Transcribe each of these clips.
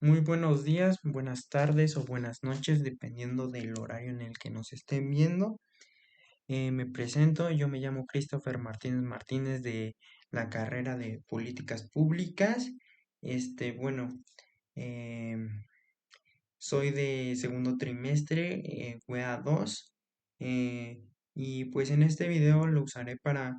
Muy buenos días, buenas tardes o buenas noches, dependiendo del horario en el que nos estén viendo. Me presento, yo me llamo Christopher Martínez Martínez de la carrera de Políticas Públicas. Bueno, em, soy de segundo trimestre, WEA 2, eh, y pues en este video lo usaré para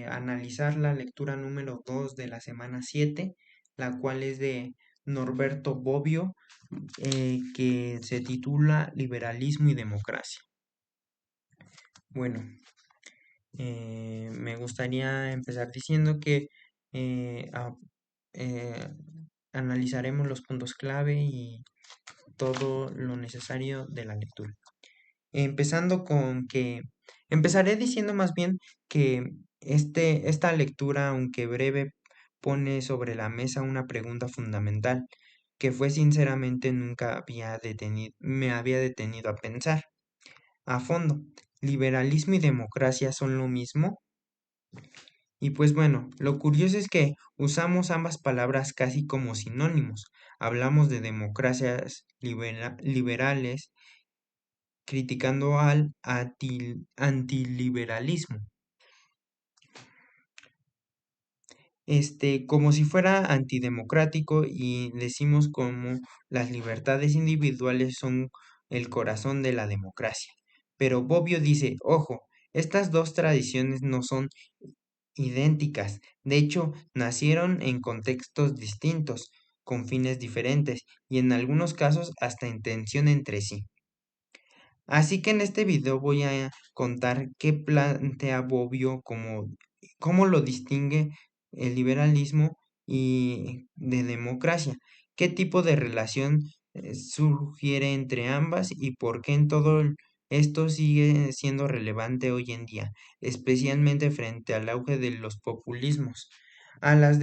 analizar la lectura número 2 de la semana 7, la cual es de Norberto Bobbio, que se titula Liberalismo y Democracia. Bueno, me gustaría empezar diciendo que eh, a- eh, analizaremos los puntos clave y todo lo necesario de la lectura. Empezando con que, empezaré diciendo más bien que esta lectura, aunque breve, pone sobre la mesa una pregunta fundamental que fue sinceramente nunca me había detenido a pensar a fondo. ¿Liberalismo y democracia son lo mismo? Y pues bueno, lo curioso es que usamos ambas palabras casi como sinónimos. Hablamos de democracias liberales criticando al antiliberalismo. Como si fuera antidemocrático y decimos como las libertades individuales son el corazón de la democracia. Pero Bobbio dice, ojo, estas dos tradiciones no son idénticas, de hecho, nacieron en contextos distintos, con fines diferentes y en algunos casos hasta en tensión entre sí. Así que en este video voy a contar qué plantea Bobbio, cómo lo distingue el liberalismo y de democracia, qué tipo de relación sugiere entre ambas y por qué en esto sigue siendo relevante hoy en día, especialmente frente al auge de los populismos, a las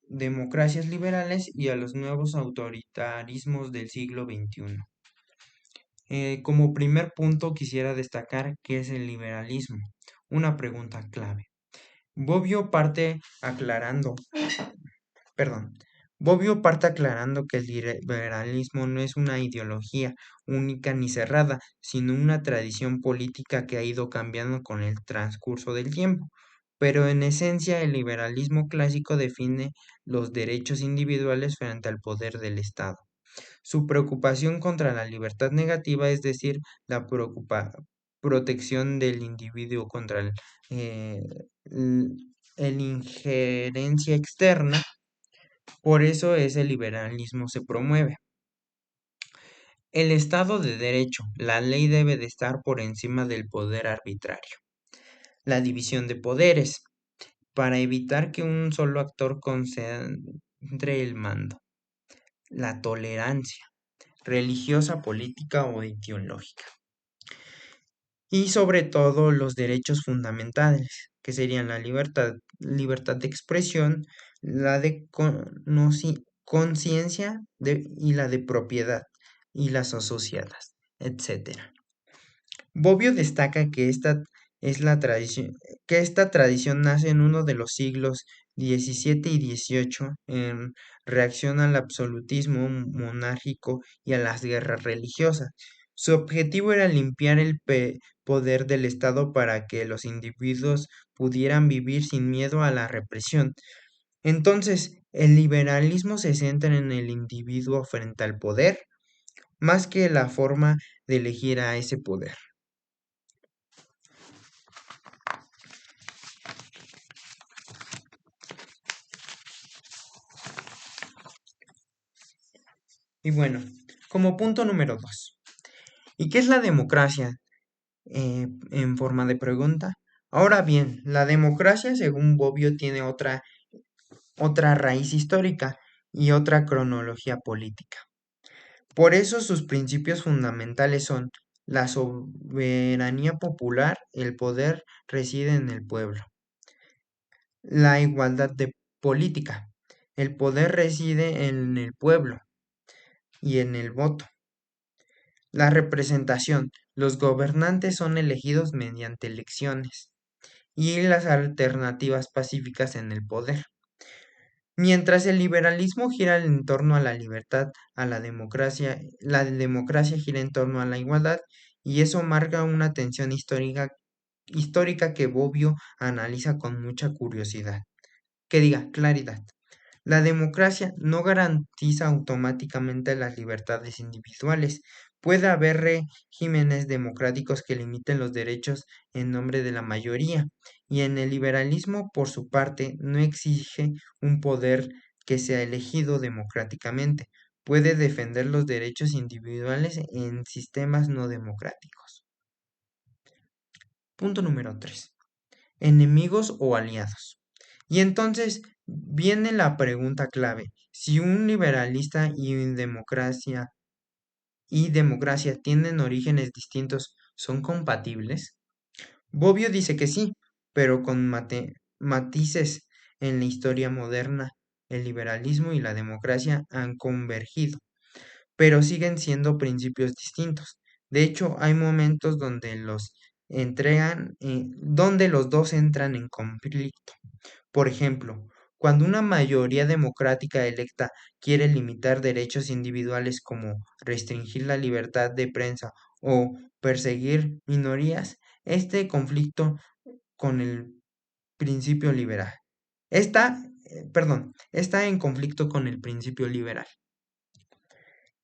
democracias liberales y a los nuevos autoritarismos del siglo XXI. Como primer punto quisiera destacar qué es el liberalismo, una pregunta clave. Bobbio parte aclarando, perdón, Bobbio parte aclarando que el liberalismo no es una ideología única ni cerrada, sino una tradición política que ha ido cambiando con el transcurso del tiempo. Pero en esencia el liberalismo clásico define los derechos individuales frente al poder del Estado. Su preocupación contra la libertad negativa, es decir, la protección del individuo contra eh, l- el injerencia externa, por eso ese liberalismo se promueve. El Estado de Derecho, la ley debe de estar por encima del poder arbitrario. La división de poderes, para evitar que un solo actor concentre el mando. La tolerancia, religiosa, política o ideológica. Y sobre todo los derechos fundamentales, que serían la libertad de expresión, la de conciencia y la de propiedad y las asociadas, etcétera. Bobbio destaca que que esta tradición nace en uno de los siglos XVII y XVIII en reacción al absolutismo monárquico y a las guerras religiosas. Su objetivo era limpiar el poder del Estado para que los individuos pudieran vivir sin miedo a la represión. Entonces, el liberalismo se centra en el individuo frente al poder, más que la forma de elegir a ese poder. Y bueno, como punto número 2. ¿Y qué es la democracia? En forma de pregunta. Ahora bien, la democracia, según Bobbio, tiene otra raíz histórica y otra cronología política. Por eso sus principios fundamentales son la soberanía popular, el poder reside en el pueblo. La igualdad de política, el poder reside en el pueblo y en el voto. La representación, los gobernantes son elegidos mediante elecciones y las alternativas pacíficas en el poder. Mientras el liberalismo gira en torno a la libertad, a la democracia gira en torno a la igualdad, y eso marca una tensión histórica que Bobbio analiza con mucha curiosidad. Que diga, claridad. La democracia no garantiza automáticamente las libertades individuales. Puede haber regímenes democráticos que limiten los derechos en nombre de la mayoría, y en el liberalismo, por su parte, no exige un poder que sea elegido democráticamente. Puede defender los derechos individuales en sistemas no democráticos. Punto número 3. Enemigos o aliados. Y entonces viene la pregunta clave. Si un liberalista y democracia tienen orígenes distintos, ¿son compatibles? Bobbio dice que sí, pero con matices. En la historia moderna, el liberalismo y la democracia han convergido, pero siguen siendo principios distintos. De hecho, hay momentos donde los dos entran en conflicto. Por ejemplo, cuando una mayoría democrática electa quiere limitar derechos individuales como restringir la libertad de prensa o perseguir minorías, este conflicto con el principio liberal. Está en conflicto con el principio liberal.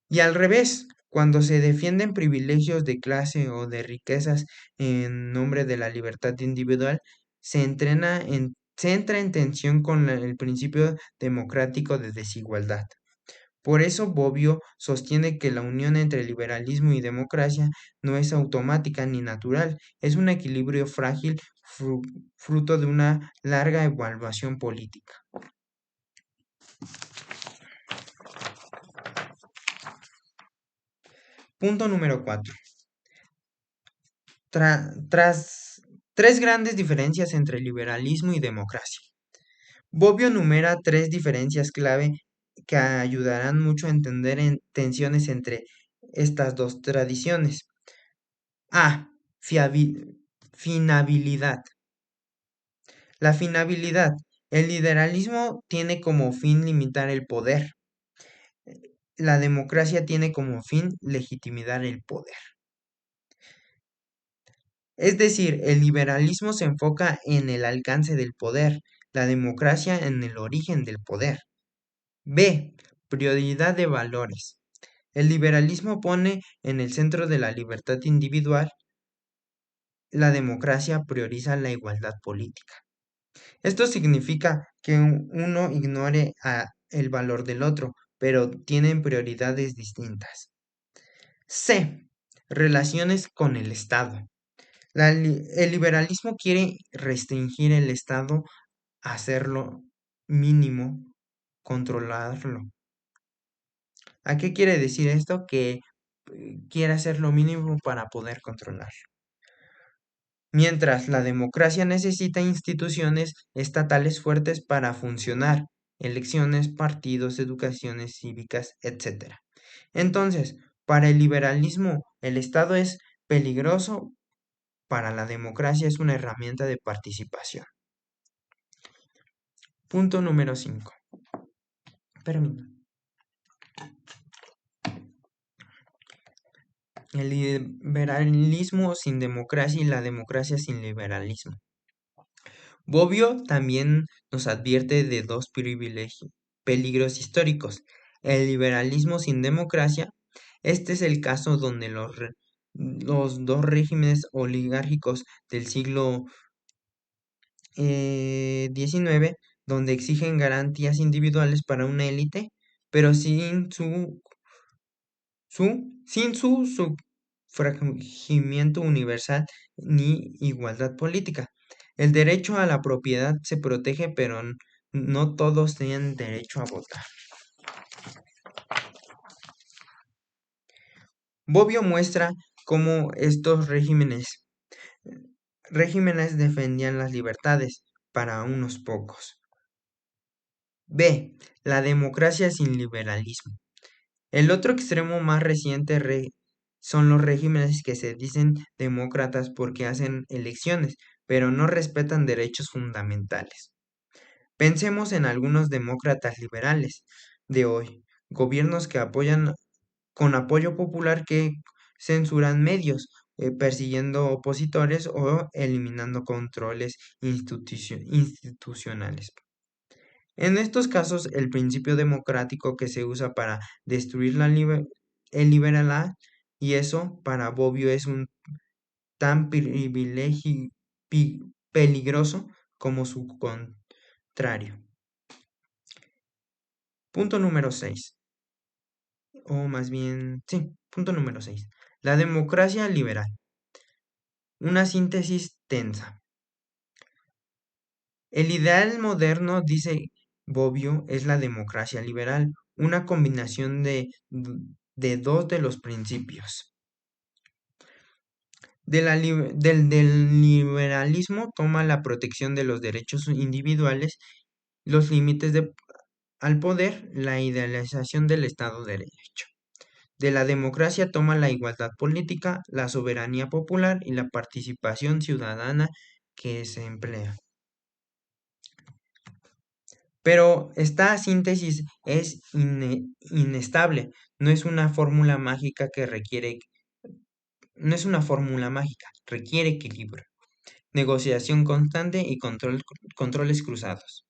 Y al revés, cuando se defienden privilegios de clase o de riquezas en nombre de la libertad individual, se entra en tensión con el principio democrático de desigualdad. Por eso Bobbio sostiene que la unión entre liberalismo y democracia no es automática ni natural, es un equilibrio frágil fruto de una larga evaluación política. Punto número 4. Tras tres grandes diferencias entre liberalismo y democracia. Bobbio enumera tres diferencias clave que ayudarán mucho a entender tensiones entre estas dos tradiciones. A. Finabilidad. La finabilidad. El liberalismo tiene como fin limitar el poder. La democracia tiene como fin legitimar el poder. Es decir, el liberalismo se enfoca en el alcance del poder, la democracia en el origen del poder. B. Prioridad de valores. El liberalismo pone en el centro de la libertad individual, la democracia prioriza la igualdad política. Esto significa que uno ignore el valor del otro, pero tienen prioridades distintas. C. Relaciones con el Estado. El liberalismo quiere restringir el Estado, hacerlo mínimo, controlarlo. ¿A qué quiere decir esto? Que quiere hacer lo mínimo para poder controlarlo. Mientras la democracia necesita instituciones estatales fuertes para funcionar, elecciones, partidos, educaciones cívicas, etc. Entonces, para el liberalismo, el Estado es peligroso, para la democracia es una herramienta de participación. Punto número 5. El liberalismo sin democracia y la democracia sin liberalismo. Bobbio también nos advierte de dos peligros históricos. El liberalismo sin democracia. Este es el caso donde los dos regímenes oligárquicos del siglo XIX, donde exigen garantías individuales para una élite, pero sin su sufragimiento universal ni igualdad política. El derecho a la propiedad se protege, pero no todos tienen derecho a votar. Bobbio muestra cómo estos regímenes defendían las libertades para unos pocos. B. La democracia sin liberalismo. El otro extremo más reciente son los regímenes que se dicen demócratas porque hacen elecciones, pero no respetan derechos fundamentales. Pensemos en algunos demócratas liberales de hoy, gobiernos que apoyan con apoyo popular que censuran medios, persiguiendo opositores o eliminando controles institucionales. En estos casos, el principio democrático que se usa para destruir el liberal y eso para Bobbio es un tan peligroso como su contrario. Punto número 6. O más bien, sí, punto número 6. La democracia liberal. Una síntesis tensa. El ideal moderno, dice Bobbio, es la democracia liberal, una combinación de dos de los principios. Del liberalismo toma la protección de los derechos individuales, los límites al poder, la idealización del Estado de Derecho. De la democracia toma la igualdad política, la soberanía popular y la participación ciudadana que se emplea. Pero esta síntesis es inestable, no es una fórmula mágica no es una fórmula mágica, requiere equilibrio, negociación constante y controles cruzados.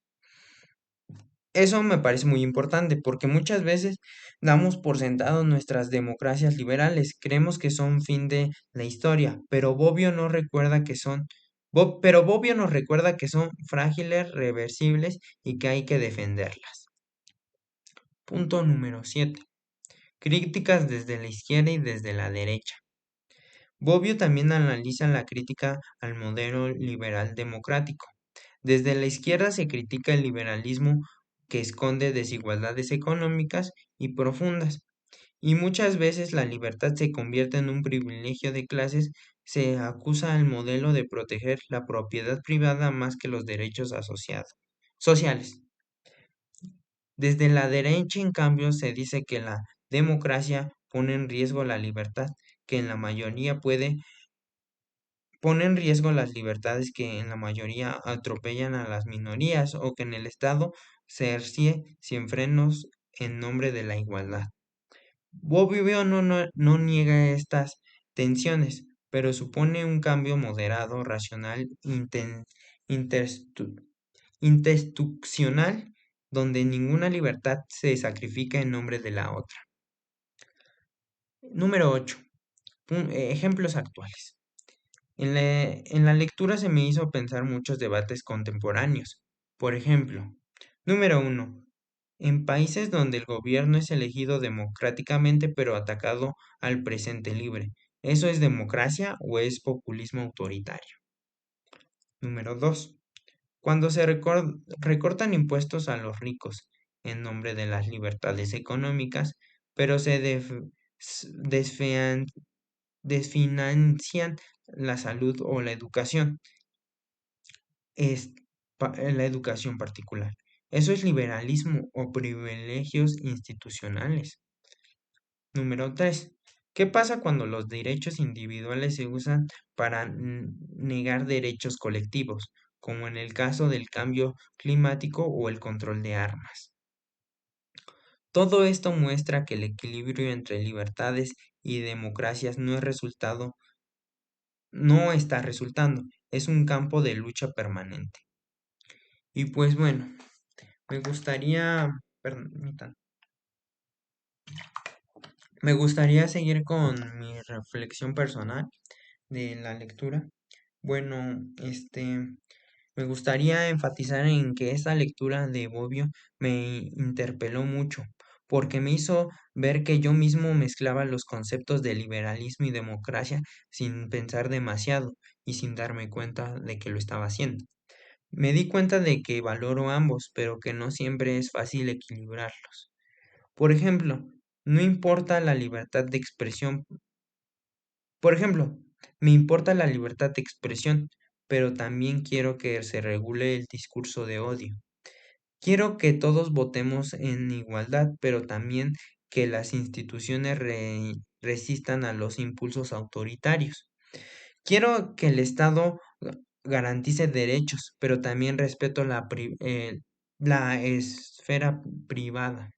Eso me parece muy importante porque muchas veces damos por sentado nuestras democracias liberales, creemos que son fin de la historia, pero Bobbio nos recuerda que son frágiles, reversibles y que hay que defenderlas. Punto número 7. Críticas desde la izquierda y desde la derecha. Bobbio también analiza la crítica al modelo liberal democrático. Desde la izquierda se critica el liberalismo que esconde desigualdades económicas y profundas, y muchas veces la libertad se convierte en un privilegio de clases, se acusa al modelo de proteger la propiedad privada más que los derechos sociales. Desde la derecha, en cambio, se dice que la democracia pone en riesgo la libertad, que en la mayoría pone en riesgo las libertades que en la mayoría atropellan a las minorías o que en el Estado se cercie sin frenos en nombre de la igualdad. Bobbio no niega estas tensiones, pero supone un cambio moderado, racional, institucional, donde ninguna libertad se sacrifica en nombre de la otra. Número 8. Ejemplos actuales. En la lectura se me hizo pensar muchos debates contemporáneos. Por ejemplo, número 1. En países donde el gobierno es elegido democráticamente pero atacado al presente libre, ¿eso es democracia o es populismo autoritario? Número 2. Cuando se recortan impuestos a los ricos en nombre de las libertades económicas, pero se desfinancian la salud o la educación, es la educación particular. ¿Eso es liberalismo o privilegios institucionales? Número 3. ¿Qué pasa cuando los derechos individuales se usan para negar derechos colectivos, como en el caso del cambio climático o el control de armas? Todo esto muestra que el equilibrio entre libertades y democracias no está resultando, es un campo de lucha permanente. Y pues bueno, me gustaría, permítanme, me gustaría seguir con mi reflexión personal de la lectura. Bueno, me gustaría enfatizar en que esta lectura de Bobbio me interpeló mucho, porque me hizo ver que yo mismo mezclaba los conceptos de liberalismo y democracia sin pensar demasiado y sin darme cuenta de que lo estaba haciendo. Me di cuenta de que valoro ambos, pero que no siempre es fácil equilibrarlos. Por ejemplo, no importa la libertad de expresión. Por ejemplo, me importa la libertad de expresión, pero también quiero que se regule el discurso de odio. Quiero que todos votemos en igualdad, pero también que las instituciones resistan a los impulsos autoritarios. Quiero que el Estado garantice derechos, pero también respeto la esfera privada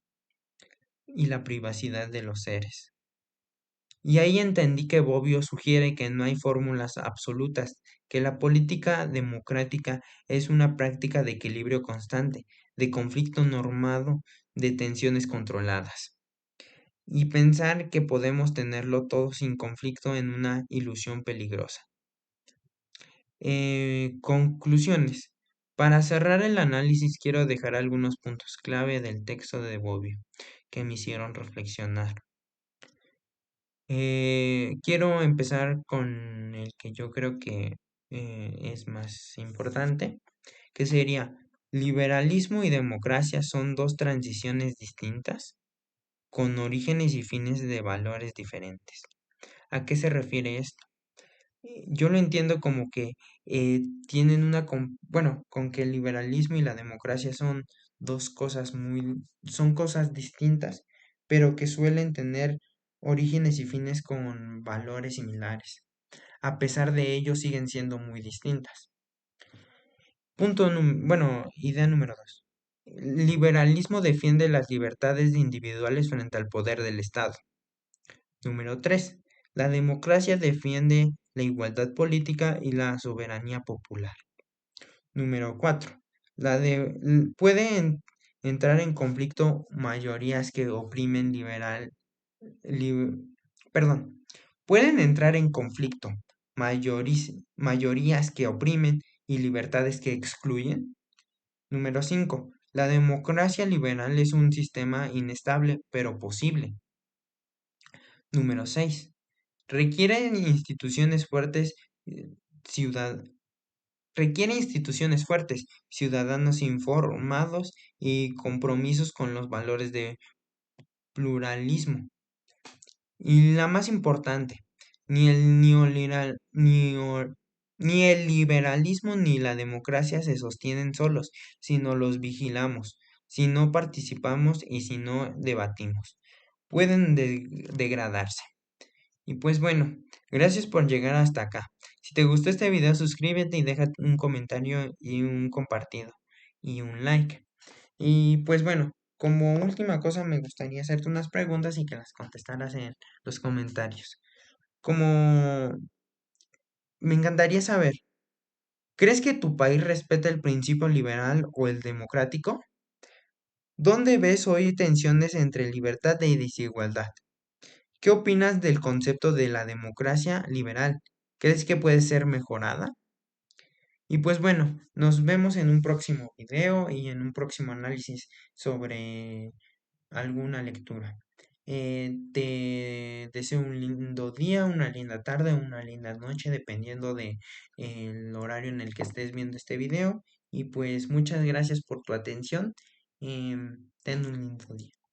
y la privacidad de los seres. Y ahí entendí que Bobbio sugiere que no hay fórmulas absolutas, que la política democrática es una práctica de equilibrio constante, de conflicto normado, de tensiones controladas. Y pensar que podemos tenerlo todo sin conflicto en una ilusión peligrosa. Conclusiones. Para cerrar el análisis quiero dejar algunos puntos clave del texto de Bobbio que me hicieron reflexionar. Quiero empezar con el que yo creo que es más importante, que sería liberalismo y democracia son dos transiciones distintas con orígenes y fines de valores diferentes. ¿A qué se refiere esto? Yo lo entiendo como que tienen bueno, con que el liberalismo y la democracia son dos cosas son cosas distintas, pero que suelen tener orígenes y fines con valores similares. A pesar de ello, siguen siendo muy distintas. Bueno, idea número dos. El liberalismo defiende las libertades individuales frente al poder del Estado. Número 3. La democracia defiende la igualdad política y la soberanía popular. Número 4. Puede entrar en conflicto mayorías que oprimen perdón. Pueden entrar en conflicto mayorías que oprimen y libertades que excluyen. Número 5. La democracia liberal es un sistema inestable pero posible. Número 6. Requieren instituciones fuertes, eh, ciudad- requiere instituciones fuertes, ciudadanos informados y compromisos con los valores de pluralismo. Y la más importante, ni el ni el liberalismo ni la democracia se sostienen solos, si no los vigilamos, si no participamos y si no debatimos. Pueden degradarse. Y pues bueno, gracias por llegar hasta acá. Si te gustó este video, suscríbete y deja un comentario y un compartido y un like. Y pues bueno, como última cosa me gustaría hacerte unas preguntas y que las contestaras en los comentarios. Como me encantaría saber, ¿crees que tu país respeta el principio liberal o el democrático? ¿Dónde ves hoy tensiones entre libertad y desigualdad? ¿Qué opinas del concepto de la democracia liberal? ¿Crees que puede ser mejorada? Y pues bueno, nos vemos en un próximo video y en un próximo análisis sobre alguna lectura. Te deseo un lindo día, una linda tarde, una linda noche, dependiendo de el horario en el que estés viendo este video. Y pues muchas gracias por tu atención. Ten un lindo día.